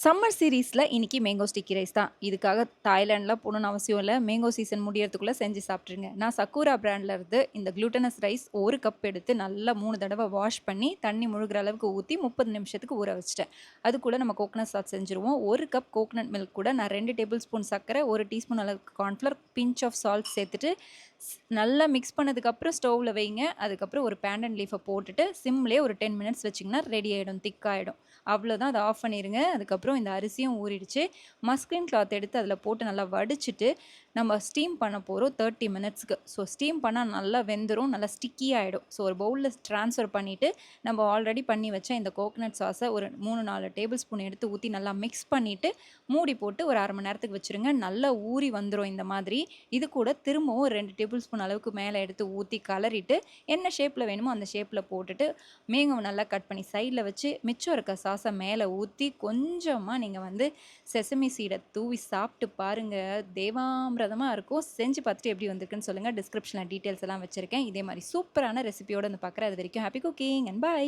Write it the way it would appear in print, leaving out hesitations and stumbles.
Summer சீரீஸில் இன்றைக்கி mango sticky rice தான். இதுக்காக தாய்லாண்ட்லாம் போகணுன்னு அவசியம் இல்லை. மேங்கோ சீசன் முடியறதுக்குள்ளே செஞ்சு சாப்பிட்ருங்க. நான் சக்கூரா பிராண்டில் இருந்து இந்த குளுட்டனஸ் ரைஸ் 1 கப் எடுத்து நல்லா 3 தடவை வாஷ் பண்ணி தண்ணி முழுகிற அளவுக்கு ஊற்றி 30 நிமிஷத்துக்கு ஊற வச்சிட்டேன். அது கூட நம்ம கோகனட் சாஸ் செஞ்சுருவோம். 1 கப் கோகனட் மில்க் கூட நான் 2 டேபிள் ஸ்பூன் சர்க்கரை, 1 டீஸ்பூன் அளவுக்கு கார்ன்ஃப்ளவர், பிஞ்ச் ஆஃப் சால்ட் சேர்த்துட்டு நல்லா மிக்ஸ் பண்ணதுக்கப்புறம் ஸ்டவ்வில் வைங்க. அதுக்கப்புறம் ஒரு பேண்டன் லீஃபை போட்டுட்டு சிம்லேயே ஒரு 10 மினிட்ஸ் வச்சிங்கன்னா ரெடி ஆகிடும், திக்காகிடும். அவ்வளோதான், அதை ஆஃப் பண்ணிடுங்க. அதுக்கப்புறம் இந்த அரிசியும் ஊறிடுச்சு. மஸ்கின் கிளாத் எடுத்து அதில் போட்டு நல்லா வடிச்சிட்டு நம்ம ஸ்டீம் பண்ண போகிறோம் 30 மினிட்ஸ்க்கு. ஸோ ஸ்டீம் பண்ணால் நல்லா வெந்துடும், நல்லா ஸ்டிக்கி ஆகிடும். ஸோ ஒரு பவுலில் ட்ரான்ஸ்ஃபர் பண்ணிவிட்டு நம்ம ஆல்ரெடி பண்ணி வச்ச இந்த கோகனட் சாஸை ஒரு 3-4 டேபிள் ஸ்பூன் எடுத்து ஊற்றி நல்லா மிக்ஸ் பண்ணிவிட்டு மூடி போட்டு ஒரு அரை மணி நேரத்துக்கு வச்சுருங்க. நல்லா ஊறி வந்துடும் இந்த மாதிரி. இது கூட திரும்பவும் 2 டேபிள் ஸ்பூன் அளவுக்கு மேலே எடுத்து ஊற்றி கலரிட்டு என்ன ஷேப்பில் வேணுமோ அந்த ஷேப்பில் போட்டுட்டு மேங்கோவை நல்லா கட் பண்ணி சைடில் வச்சு மிச்சம் இருக்க சாஸை மேலே ஊற்றி கொஞ்சமாக நீங்கள் செசமி சீடை தூவி சாப்பிட்டு பாருங்கள். தேவாமிரதமாக இருக்கும். செஞ்சு பார்த்துட்டு எப்படி வந்திருக்குன்னு சொல்லுங்கள். டிஸ்கிரிப்ஷனில் டீட்டெயில்ஸ் எல்லாம் வச்சுருக்கேன். இதே மாதிரி சூப்பரான ரெசிபியோடு வந்து பார்க்குறேன். அது வரைக்கும் ஹாப்பி குக்கிங் அண்ட் பாய்.